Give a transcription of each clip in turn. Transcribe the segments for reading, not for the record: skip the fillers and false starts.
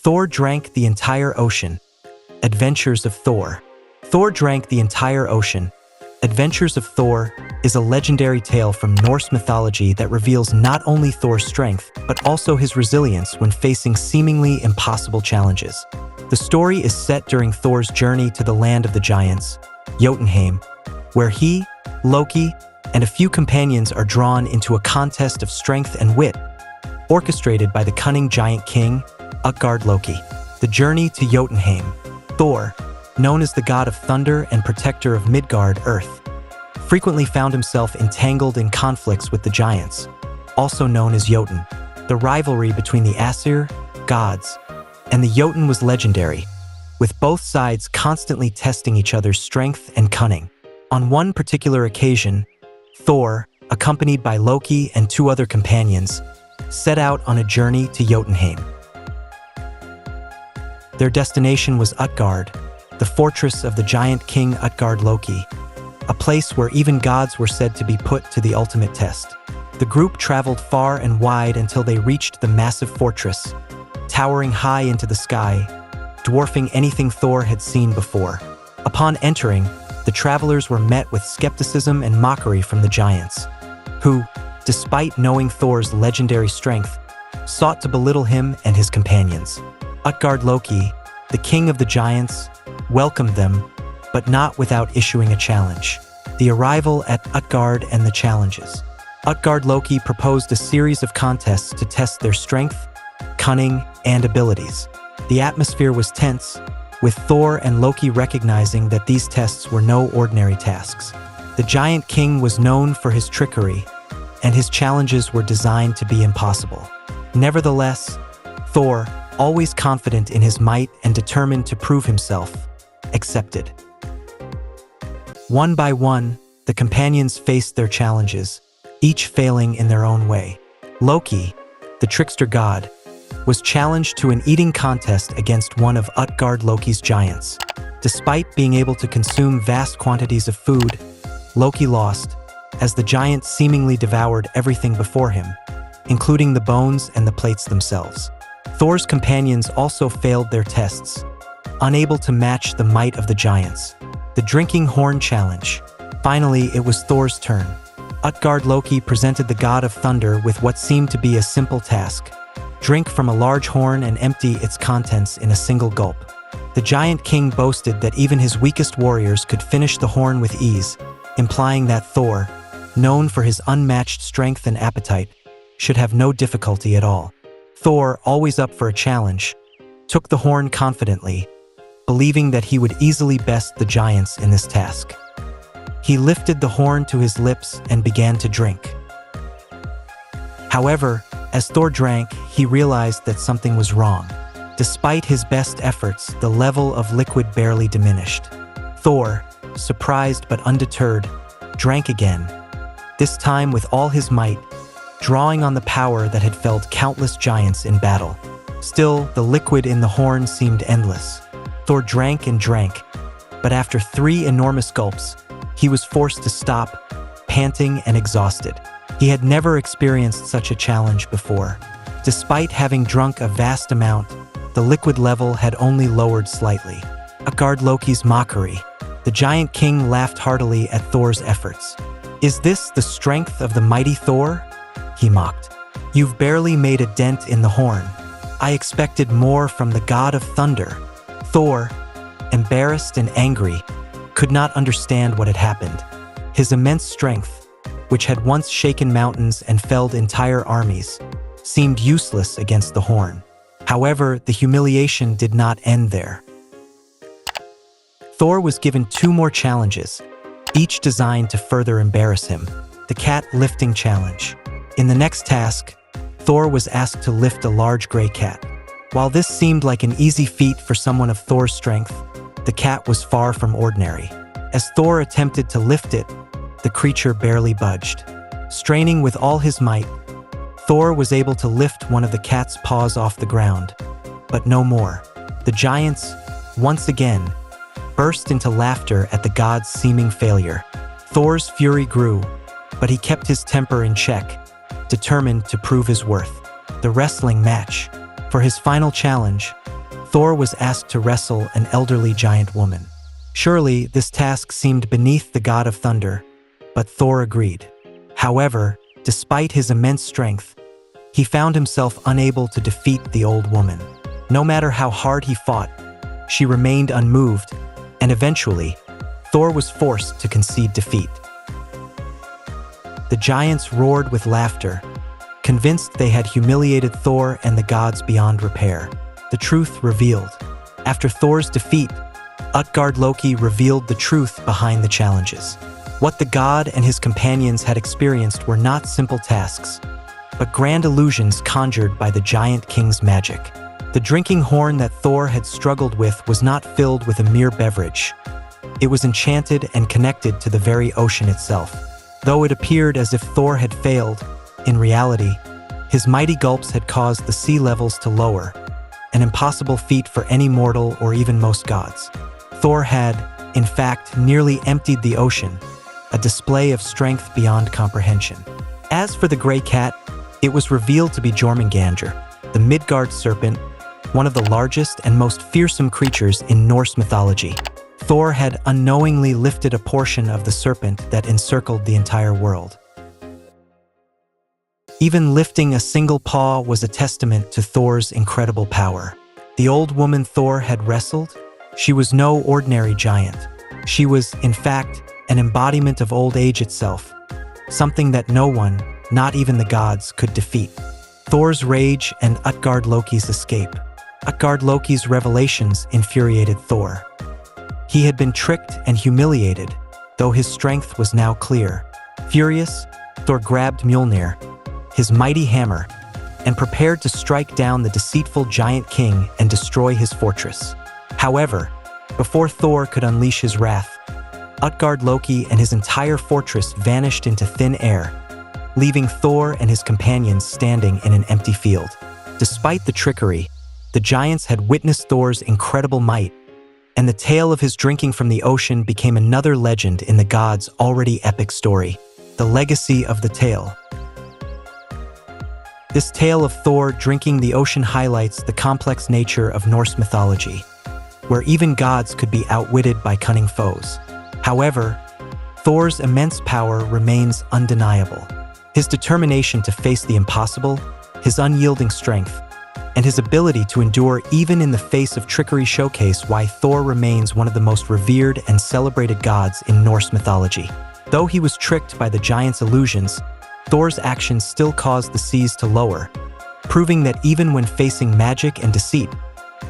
Thor drank the entire ocean. Adventures of Thor. Thor drank the entire ocean. Adventures of Thor is a legendary tale from Norse mythology that reveals not only Thor's strength, but also his resilience when facing seemingly impossible challenges. The story is set during Thor's journey to the land of the giants, Jotunheim, where he, Loki, and a few companions are drawn into a contest of strength and wit, orchestrated by the cunning giant king, Utgard-Loki. The journey to Jotunheim. Thor, known as the god of thunder and protector of Midgard, Earth, frequently found himself entangled in conflicts with the giants, also known as Jotun. The rivalry between the Aesir, gods, and the Jotun was legendary, with both sides constantly testing each other's strength and cunning. On one particular occasion, Thor, accompanied by Loki and two other companions, set out on a journey to Jotunheim. Their destination was Utgard, the fortress of the giant king Utgard-Loki, a place where even gods were said to be put to the ultimate test. The group traveled far and wide until they reached the massive fortress, towering high into the sky, dwarfing anything Thor had seen before. Upon entering, the travelers were met with skepticism and mockery from the giants, who, despite knowing Thor's legendary strength, sought to belittle him and his companions. Utgard-Loki, the king of the giants, welcomed them, but not without issuing a challenge. The arrival at Utgard and the challenges. Utgard-Loki proposed a series of contests to test their strength, cunning, and abilities. The atmosphere was tense, with Thor and Loki recognizing that these tests were no ordinary tasks. The giant king was known for his trickery, and his challenges were designed to be impossible. Nevertheless, Thor, always confident in his might and determined to prove himself, accepted. One by one, the companions faced their challenges, each failing in their own way. Loki, the trickster god, was challenged to an eating contest against one of Utgard-Loki's giants. Despite being able to consume vast quantities of food, Loki lost, as the giant seemingly devoured everything before him, including the bones and the plates themselves. Thor's companions also failed their tests, unable to match the might of the giants. The drinking horn challenge. Finally, it was Thor's turn. Utgard-Loki presented the god of thunder with what seemed to be a simple task: drink from a large horn and empty its contents in a single gulp. The giant king boasted that even his weakest warriors could finish the horn with ease, implying that Thor, known for his unmatched strength and appetite, should have no difficulty at all. Thor, always up for a challenge, took the horn confidently, believing that he would easily best the giants in this task. He lifted the horn to his lips and began to drink. However, as Thor drank, he realized that something was wrong. Despite his best efforts, the level of liquid barely diminished. Thor, surprised but undeterred, drank again, this time with all his might, drawing on the power that had felled countless giants in battle. Still, the liquid in the horn seemed endless. Thor drank and drank, but after 3 enormous gulps, he was forced to stop, panting and exhausted. He had never experienced such a challenge before. Despite having drunk a vast amount, the liquid level had only lowered slightly. Utgard-Loki's mockery. The giant king laughed heartily at Thor's efforts. "Is this the strength of the mighty Thor?" he mocked. "You've barely made a dent in the horn. I expected more from the god of thunder." Thor, embarrassed and angry, could not understand what had happened. His immense strength, which had once shaken mountains and felled entire armies, seemed useless against the horn. However, the humiliation did not end there. Thor was given 2 more challenges, each designed to further embarrass him. The cat lifting challenge. In the next task, Thor was asked to lift a large gray cat. While this seemed like an easy feat for someone of Thor's strength, the cat was far from ordinary. As Thor attempted to lift it, the creature barely budged. Straining with all his might, Thor was able to lift one of the cat's paws off the ground, but no more. The giants, once again, burst into laughter at the god's seeming failure. Thor's fury grew, but he kept his temper in check, determined to prove his worth. The wrestling match. For his final challenge, Thor was asked to wrestle an elderly giant woman. Surely, this task seemed beneath the god of thunder, but Thor agreed. However, despite his immense strength, he found himself unable to defeat the old woman. No matter how hard he fought, she remained unmoved, and eventually, Thor was forced to concede defeat. The giants roared with laughter, convinced they had humiliated Thor and the gods beyond repair. The truth revealed. After Thor's defeat, Utgard-Loki revealed the truth behind the challenges. What the god and his companions had experienced were not simple tasks, but grand illusions conjured by the giant king's magic. The drinking horn that Thor had struggled with was not filled with a mere beverage. It was enchanted and connected to the very ocean itself. Though it appeared as if Thor had failed, in reality, his mighty gulps had caused the sea levels to lower, an impossible feat for any mortal or even most gods. Thor had, in fact, nearly emptied the ocean, a display of strength beyond comprehension. As for the Grey Cat, it was revealed to be Jormungandr, the Midgard serpent, one of the largest and most fearsome creatures in Norse mythology. Thor had unknowingly lifted a portion of the serpent that encircled the entire world. Even lifting a single paw was a testament to Thor's incredible power. The old woman Thor had wrestled? She was no ordinary giant. She was, in fact, an embodiment of old age itself, something that no one, not even the gods, could defeat. Thor's rage and Utgard-Loki's escape. Utgard-Loki's revelations infuriated Thor. He had been tricked and humiliated, though his strength was now clear. Furious, Thor grabbed Mjolnir, his mighty hammer, and prepared to strike down the deceitful giant king and destroy his fortress. However, before Thor could unleash his wrath, Utgard-Loki and his entire fortress vanished into thin air, leaving Thor and his companions standing in an empty field. Despite the trickery, the giants had witnessed Thor's incredible might, and the tale of his drinking from the ocean became another legend in the gods' already epic story, the legacy of the tale. This tale of Thor drinking the ocean highlights the complex nature of Norse mythology, where even gods could be outwitted by cunning foes. However, Thor's immense power remains undeniable. His determination to face the impossible, his unyielding strength, and his ability to endure even in the face of trickery showcase why Thor remains one of the most revered and celebrated gods in Norse mythology. Though he was tricked by the giants' illusions, Thor's actions still caused the seas to lower, proving that even when facing magic and deceit,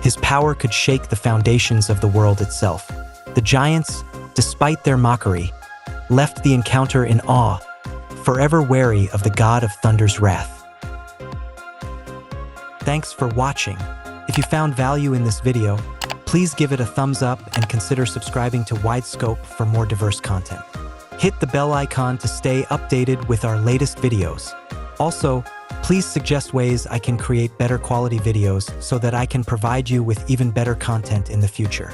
his power could shake the foundations of the world itself. The giants, despite their mockery, left the encounter in awe, forever wary of the god of thunder's wrath. Thanks for watching. If you found value in this video, please give it a thumbs up and consider subscribing to Widescope for more diverse content. Hit the bell icon to stay updated with our latest videos. Also, please suggest ways I can create better quality videos so that I can provide you with even better content in the future.